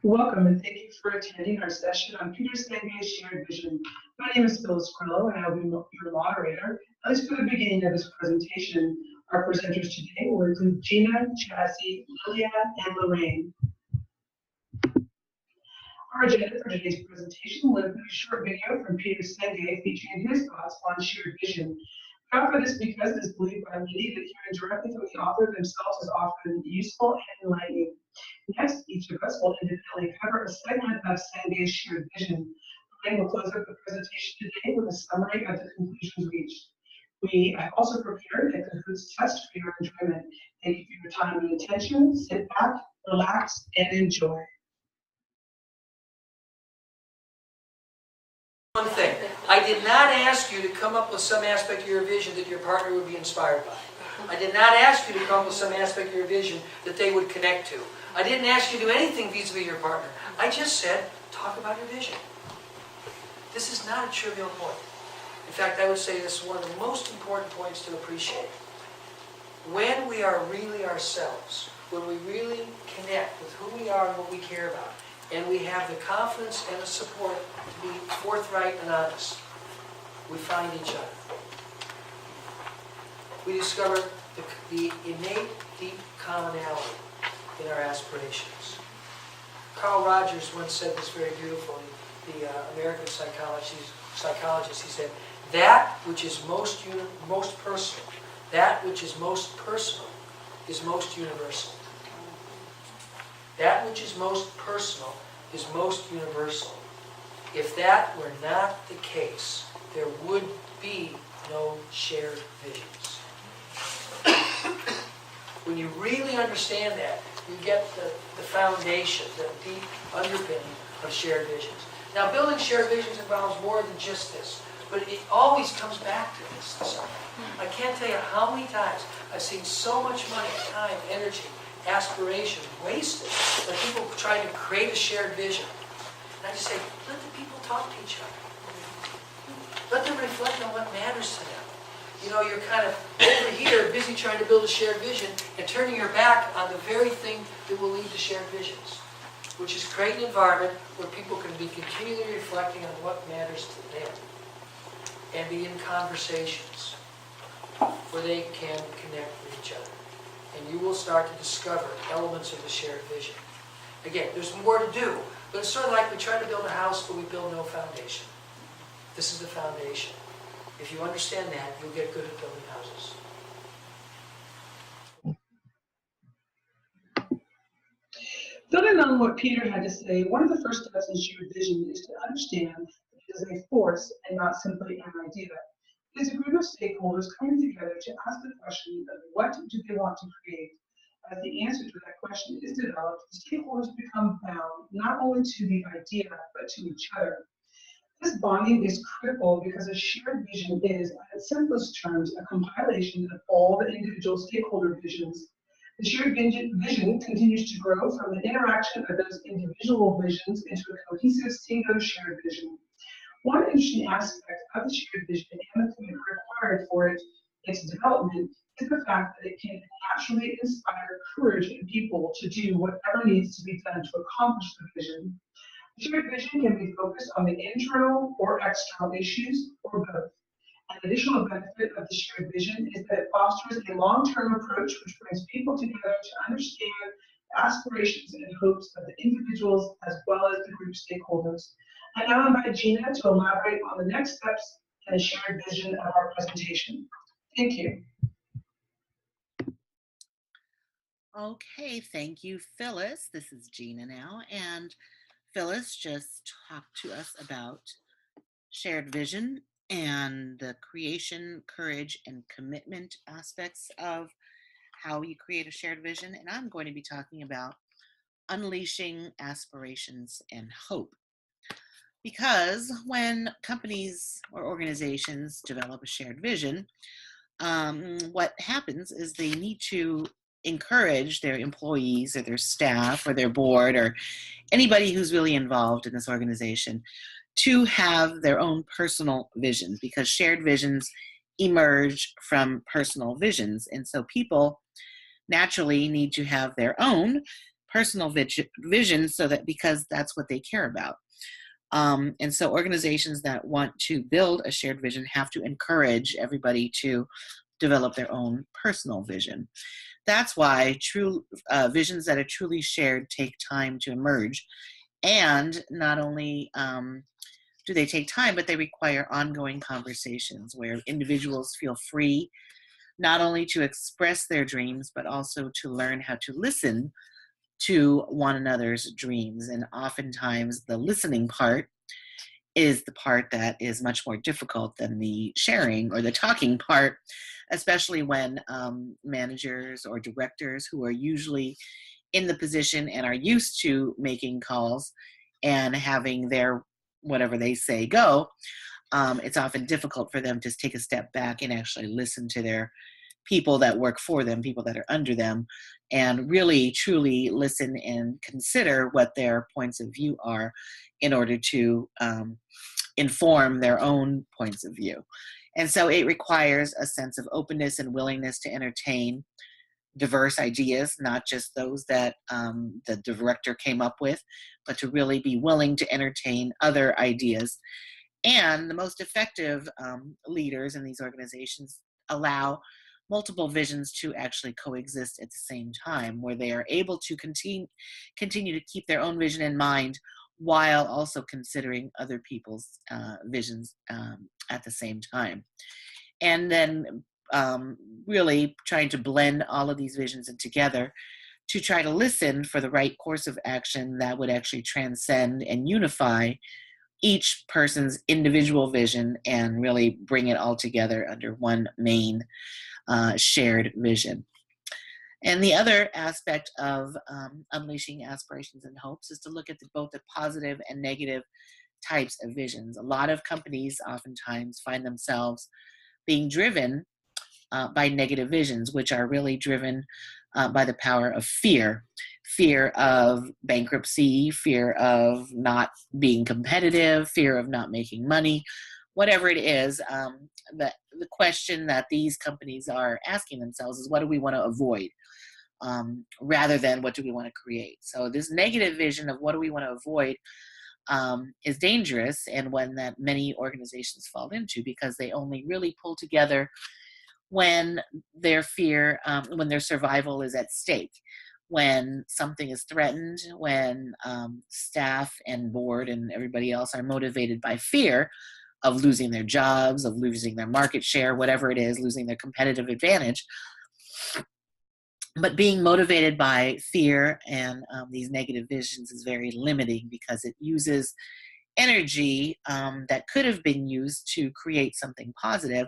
Welcome and thank you for attending our session on Peter Senge's Shared Vision. My name is Phyllis Grillo and I'll be your moderator. At least for the beginning of this presentation, our presenters today will include Gina, Chassie, Lilia, and Lorraine. Our agenda for today's presentation will include a short video from Peter Senge featuring his thoughts on shared vision. We offer this because it is believed by many that hearing directly from the author themselves is often useful and enlightening. Next, each of us will independently cover a segment of Senge's shared vision. Lorraine will close up the presentation today with a summary of the conclusions reached. We have also prepared a concludes test for your enjoyment. Thank you for your time and attention. Sit back, relax, and enjoy. One thing, I did not ask you to come up with some aspect of your vision that your partner would be inspired by. I did not ask you to come up with some aspect of your vision that they would connect to. I didn't ask you to do anything vis-a-vis your partner. I just said, talk about your vision. This is not a trivial point. In fact, I would say this is one of the most important points to appreciate. When we are really ourselves, when we really connect with who we are and what we care about, and we have the confidence and the support to be forthright and honest, we find each other. We discover the innate, deep commonality in our aspirations. Carl Rogers once said this very beautifully, the American psychologist, he said, that which is most personal, that which is most personal is most universal. That which is most personal is most universal. If that were not the case, there would be no shared visions. When you really understand that, you get the foundation, the deep underpinning of shared visions. Now, building shared visions involves more than just this, but it always comes back to this. I can't tell you how many times I've seen so much money, time, energy, aspiration wasted when people try to create a shared vision. And I just say, let the people talk to each other. Let them reflect on what matters to them. You know, you're kind of over here busy trying to build a shared vision and turning your back on the very thing that will lead to shared visions, which is create an environment where people can be continually reflecting on what matters to them and be in conversations where they can connect with each other. And you will start to discover elements of the shared vision. Again, there's more to do, but it's sort of like we try to build a house, but we build no foundation. This is the foundation. If you understand that, you'll get good at building houses. Building on what Peter had to say, one of the first steps in shared vision is to understand that it is a force and not simply an idea. It is a group of stakeholders coming together to ask the question of what do they want to create. As the answer to that question is developed, the stakeholders become bound not only to the idea, but to each other. This bonding is critical because a shared vision is, at its simplest terms, a compilation of all the individual stakeholder visions. The shared vision continues to grow from the interaction of those individual visions into a cohesive, singular shared vision. One interesting aspect of the shared vision and the commitment required for its development is the fact that it can naturally inspire courage in people to do whatever needs to be done to accomplish the vision. The shared vision can be focused on the internal or external issues or both. An additional benefit of the shared vision is that it fosters a long-term approach which brings people together to understand the aspirations and hopes of the individuals as well as the group stakeholders. I now invite Gina to elaborate on the next steps in the shared vision of our presentation. Thank you. Okay, thank you, Phyllis. This is Gina now, and Phyllis just talked to us about shared vision and the creation, courage, and commitment aspects of how you create a shared vision. And I'm going to be talking about unleashing aspirations and hope. Because when companies or organizations develop a shared vision, what happens is they need to encourage their employees or their staff or their board or anybody who's really involved in this organization to have their own personal vision, because shared visions emerge from personal visions. And so people naturally need to have their own personal vision, so that because that's what they care about. And so organizations that want to build a shared vision have to encourage everybody to develop their own personal vision. That's why true visions that are truly shared take time to emerge. And not only do they take time, but they require ongoing conversations where individuals feel free not only to express their dreams, but also to learn how to listen to one another's dreams. And oftentimes, the listening part is the part that is much more difficult than the sharing or the talking part, especially when managers or directors who are usually in the position and are used to making calls and having their whatever they say go, it's often difficult for them to take a step back and actually listen to their people that work for them, people that are under them, and really truly listen and consider what their points of view are in order to inform their own points of view. And so it requires a sense of openness and willingness to entertain diverse ideas, not just those that the director came up with, but to really be willing to entertain other ideas. And the most effective leaders in these organizations allow multiple visions to actually coexist at the same time, where they are able to continue to keep their own vision in mind while also considering other people's visions at the same time. And then really trying to blend all of these visions in together to try to listen for the right course of action that would actually transcend and unify each person's individual vision and really bring it all together under one main shared vision. And the other aspect of unleashing aspirations and hopes is to look at both the positive and negative types of visions. A lot of companies oftentimes find themselves being driven by negative visions, which are really driven by the power of fear. Fear of bankruptcy, fear of not being competitive, fear of not making money, whatever it is. The question that these companies are asking themselves is, what do we want to avoid? Rather than what do we want to create? So this negative vision of what do we want to avoid is dangerous, and one that many organizations fall into because they only really pull together when their fear, when their survival is at stake, when something is threatened, when staff and board and everybody else are motivated by fear of losing their jobs, of losing their market share, whatever it is, losing their competitive advantage. But being motivated by fear and these negative visions is very limiting because it uses energy that could have been used to create something positive.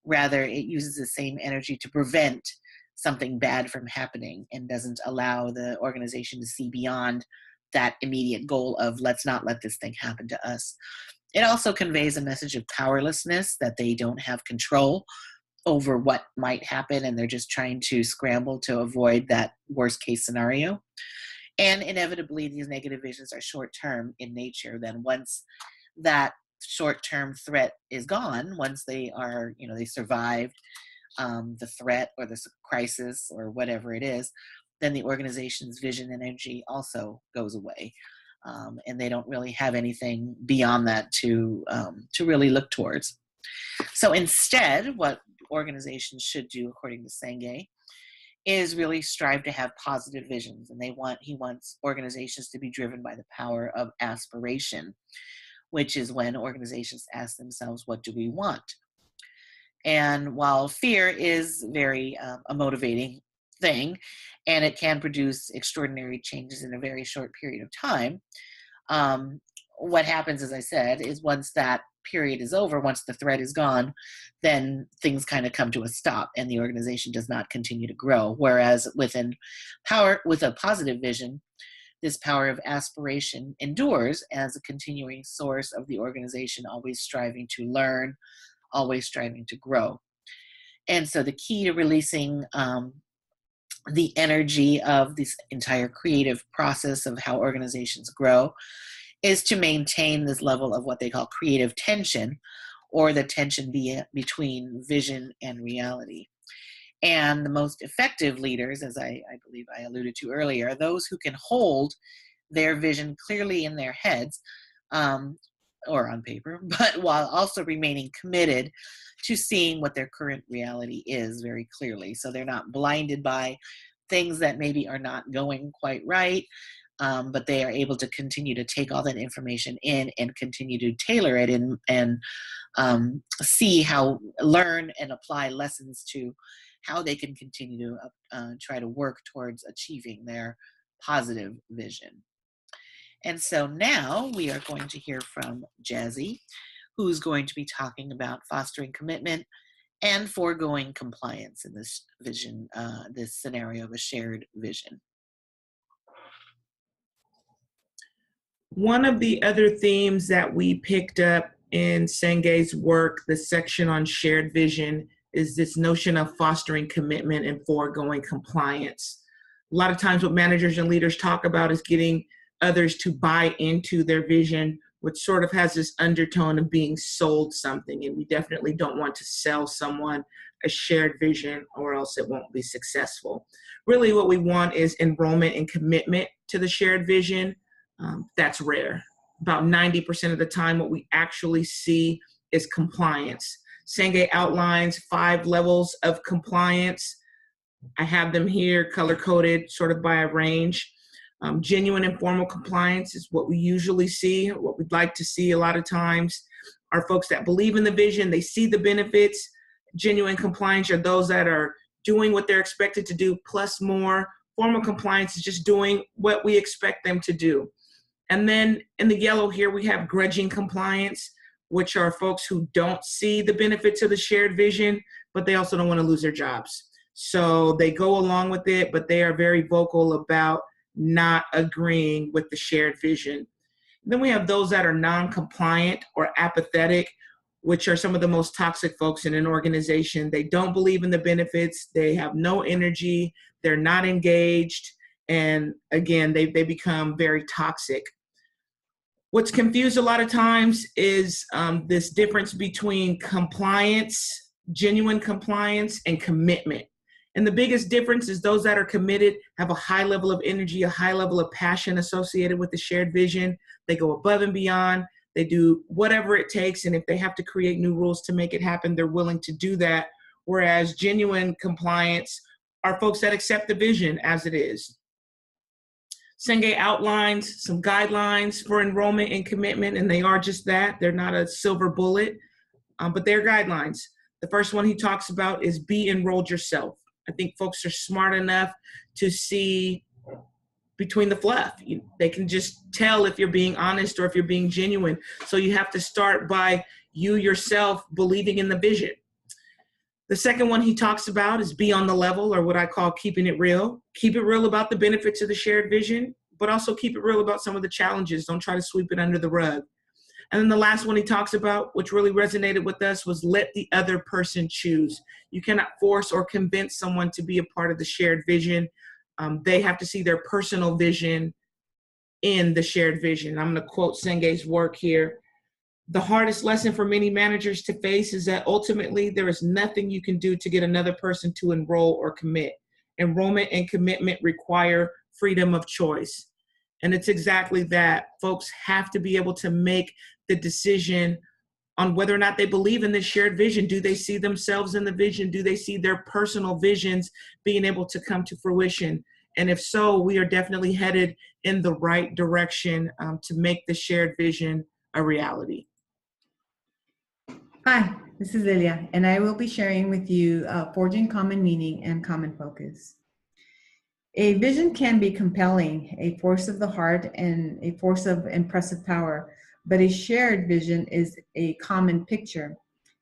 Rather, it uses the same energy to prevent something bad from happening and doesn't allow the organization to see beyond that immediate goal of let's not let this thing happen to us. It also conveys a message of powerlessness, that they don't have control over what might happen and they're just trying to scramble to avoid that worst case scenario. And inevitably, these negative visions are short term in nature. Then once that short-term threat is gone, once they are, they survived the threat or the crisis or whatever it is, then the organization's vision and energy also goes away. And they don't really have anything beyond that to really look towards. So instead, what organizations should do, according to Senge, is really strive to have positive visions. And he wants organizations to be driven by the power of aspiration, which is when organizations ask themselves, what do we want? And while fear is very a motivating thing, and it can produce extraordinary changes in a very short period of time, what happens, as I said, is once that period is over, once the threat is gone, then things kind of come to a stop and the organization does not continue to grow. Whereas with a positive vision, this power of aspiration endures as a continuing source of the organization, always striving to learn, always striving to grow. And so the key to releasing the energy of this entire creative process of how organizations grow is to maintain this level of what they call creative tension, or the tension between vision and reality. And the most effective leaders, as I believe I alluded to earlier, are those who can hold their vision clearly in their heads, or on paper, but while also remaining committed to seeing what their current reality is very clearly. So they're not blinded by things that maybe are not going quite right, but they are able to continue to take all that information in and continue to tailor it and see how, learn and apply lessons to how they can continue to try to work towards achieving their positive vision. And so now we are going to hear from Jazzy, who's going to be talking about fostering commitment and foregoing compliance in this vision, this scenario of a shared vision. One of the other themes that we picked up in Senge's work, the section on shared vision, is this notion of fostering commitment and foregoing compliance. A lot of times what managers and leaders talk about is getting others to buy into their vision, which sort of has this undertone of being sold something. And we definitely don't want to sell someone a shared vision or else it won't be successful. Really what we want is enrollment and commitment to the shared vision. That's rare. About 90% of the time, what we actually see is compliance. Senge outlines 5 levels of compliance. I have them here color-coded sort of by a range. Genuine and formal compliance is what we usually see, what we'd like to see a lot of times are folks that believe in the vision, they see the benefits. Genuine compliance are those that are doing what they're expected to do plus more. Formal compliance is just doing what we expect them to do. And then in the yellow here, we have grudging compliance, which are folks who don't see the benefits of the shared vision, but they also don't want to lose their jobs. So they go along with it, but they are very vocal about not agreeing with the shared vision. Then we have those that are non-compliant or apathetic, which are some of the most toxic folks in an organization. They don't believe in the benefits. They have no energy. They're not engaged. And again, they become very toxic. What's confused a lot of times is this difference between compliance, genuine compliance, and commitment. And the biggest difference is those that are committed have a high level of energy, a high level of passion associated with the shared vision. They go above and beyond. They do whatever it takes. And if they have to create new rules to make it happen, they're willing to do that. Whereas genuine compliance are folks that accept the vision as it is. Senge outlines some guidelines for enrollment and commitment, and they are just that. They're not a silver bullet, but they're guidelines. The first one he talks about is be enrolled yourself. I think folks are smart enough to see between the fluff. They can just tell if you're being honest or if you're being genuine. So you have to start by you yourself believing in the vision. The second one he talks about is be on the level, or what I call keeping it real. Keep it real about the benefits of the shared vision, but also keep it real about some of the challenges. Don't try to sweep it under the rug. And then the last one he talks about, which really resonated with us, was let the other person choose. You cannot force or convince someone to be a part of the shared vision. They have to see their personal vision in the shared vision. I'm going to quote Senge's work here. The hardest lesson for many managers to face is that ultimately there is nothing you can do to get another person to enroll or commit. Enrollment and commitment require freedom of choice. And it's exactly that. Folks have to be able to make the decision on whether or not they believe in this shared vision. Do they see themselves in the vision? Do they see their personal visions being able to come to fruition? And if so, we are definitely headed in the right direction to make the shared vision a reality. Hi, this is Lilia, and I will be sharing with you forging common meaning and common focus. A vision can be compelling, a force of the heart, and a force of impressive power, but a shared vision is a common picture.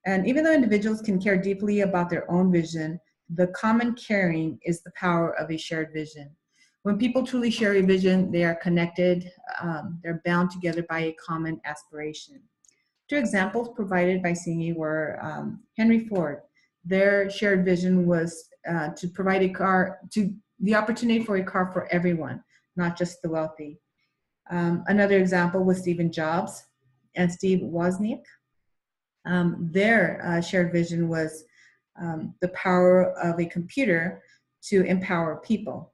And even though individuals can care deeply about their own vision, the common caring is the power of a shared vision. When people truly share a vision, they are connected, they're bound together by a common aspiration. 2 examples provided by Senge were Henry Ford. Their shared vision was to provide the opportunity for a car for everyone, not just the wealthy. Another example was Stephen Jobs and Steve Wozniak. Their shared vision was the power of a computer to empower people.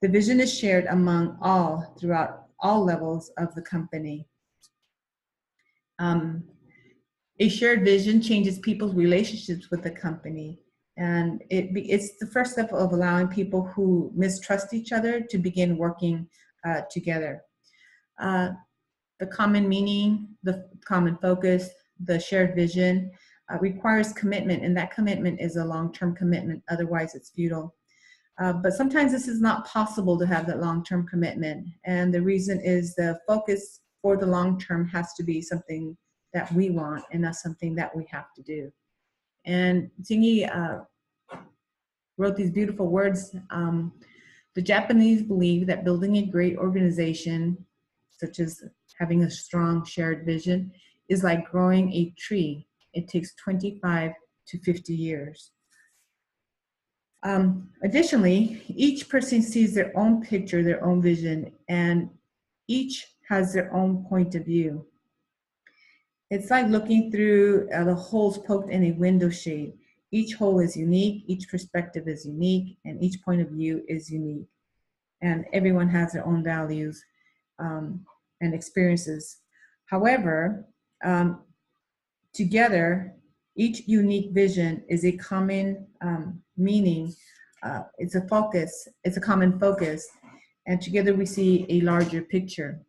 The vision is shared among all throughout all levels of the company. A shared vision changes people's relationships with the company, and it's the first step of allowing people who mistrust each other to begin working together. The common meaning, the common focus, the shared vision requires commitment, and that commitment is a long-term commitment, otherwise it's futile. But sometimes this is not possible to have that long-term commitment, and the reason is the focus for the long-term has to be something that we want and not something that we have to do. And Senge wrote these beautiful words. The Japanese believe that building a great organization, such as having a strong shared vision, is like growing a tree. It takes 25 to 50 years. Additionally, each person sees their own picture, their own vision, and each has their own point of view. It's like looking through the holes poked in a window shade. Each hole is unique, each perspective is unique, and each point of view is unique. And everyone has their own values and experiences. However, together, each unique vision is a common meaning. It's a focus, it's a common focus, and together we see a larger picture.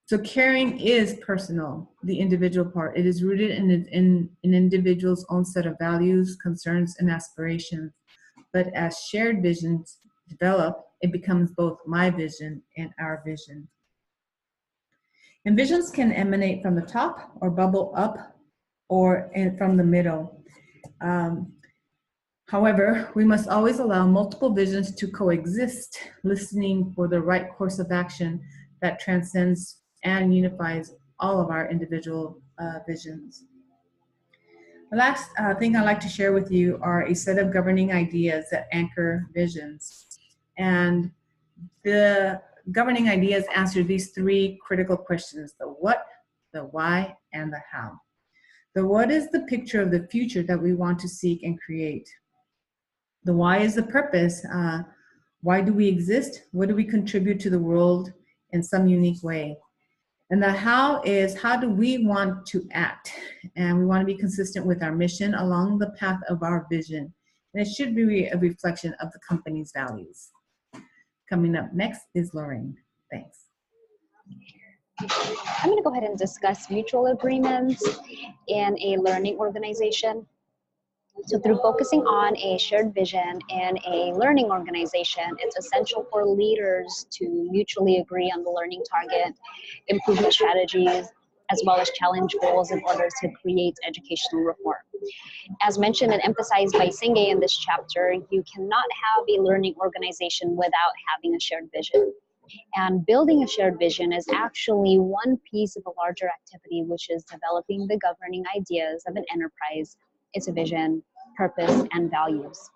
So caring is personal, the individual part. It is rooted in an individual's own set of values, concerns, and aspirations. But as shared visions develop, it becomes both my vision and our vision. And visions can emanate from the top or bubble up or from the middle. However, we must always allow multiple visions to coexist, listening for the right course of action that transcends and unifies all of our individual visions. The last thing I'd like to share with you are a set of governing ideas that anchor visions. And the governing ideas answer these three critical questions: the what, the why, and the how. The what is the picture of the future that we want to seek and create. The why is the purpose. Why do we exist? What do we contribute to the world in some unique way? And the how is, how do we want to act? And we want to be consistent with our mission along the path of our vision. And it should be a reflection of the company's values. Coming up next is Lorraine. Thanks. I'm going to go ahead and discuss mutual agreements in a learning organization. So through focusing on a shared vision in a learning organization, it's essential for leaders to mutually agree on the learning target, improvement strategies, as well as challenge goals in order to create educational reform. As mentioned and emphasized by Senge in this chapter, you cannot have a learning organization without having a shared vision. And building a shared vision is actually one piece of a larger activity, which is developing the governing ideas of an enterprise, its vision, purpose, and values.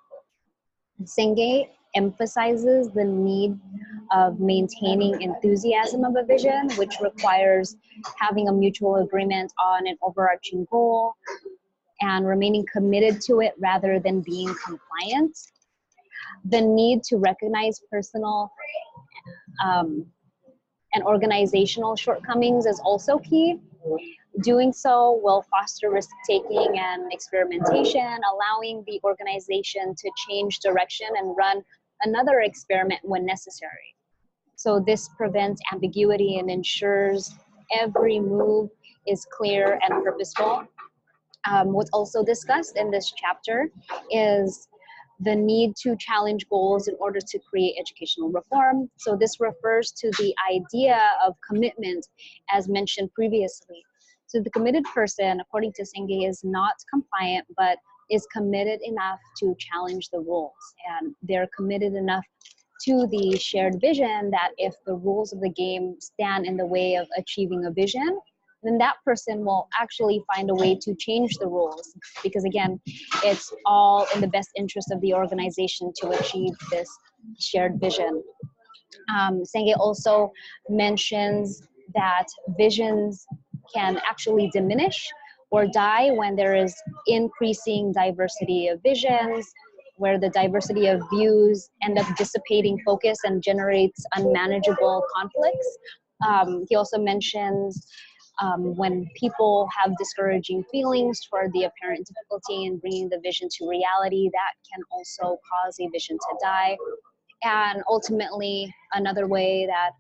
Senge emphasizes the need of maintaining enthusiasm of a vision, which requires having a mutual agreement on an overarching goal and remaining committed to it rather than being compliant. The need to recognize personal and organizational shortcomings is also key. Doing so will foster risk-taking and experimentation, allowing the organization to change direction and run another experiment when necessary. So this prevents ambiguity and ensures every move is clear and purposeful. What's also discussed in this chapter is the need to challenge goals in order to create educational reform. So this refers to the idea of commitment as mentioned previously. So the committed person, according to Senge, is not compliant, but is committed enough to challenge the rules. And they're committed enough to the shared vision that if the rules of the game stand in the way of achieving a vision, then that person will actually find a way to change the rules. Because again, it's all in the best interest of the organization to achieve this shared vision. Senge also mentions that visions can actually diminish or die when there is increasing diversity of visions, where the diversity of views end up dissipating focus and generates unmanageable conflicts. He also mentions when people have discouraging feelings toward the apparent difficulty in bringing the vision to reality, that can also cause a vision to die. And ultimately, another way that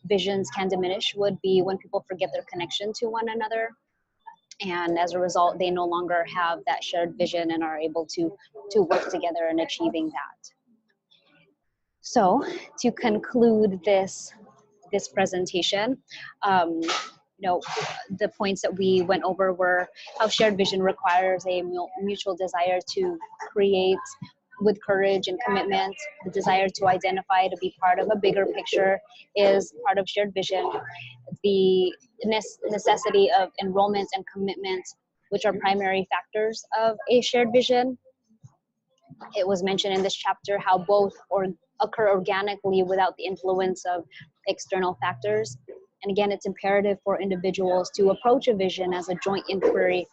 visions can diminish would be when people forget their connection to one another. And as a result, they no longer have that shared vision and are able to work together in achieving that. So to conclude this presentation, the points that we went over were how shared vision requires a mutual desire to create with courage and commitment. The desire to identify, to be part of a bigger picture is part of shared vision. The necessity of enrollment and commitment, which are primary factors of a shared vision. It was mentioned in this chapter how both occur organically without the influence of external factors. And again, it's imperative for individuals to approach a vision as a joint inquiry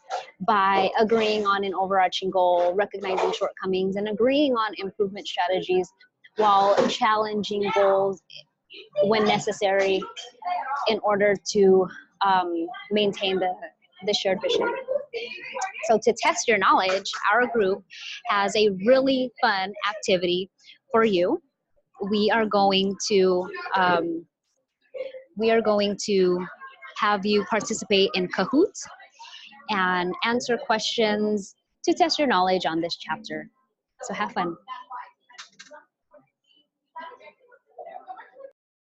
by agreeing on an overarching goal, recognizing shortcomings, and agreeing on improvement strategies while challenging goals when necessary in order to maintain the shared vision. So to test your knowledge, our group has a really fun activity for you. We are going to have you participate in Kahoot and answer questions to test your knowledge on this chapter. So have fun.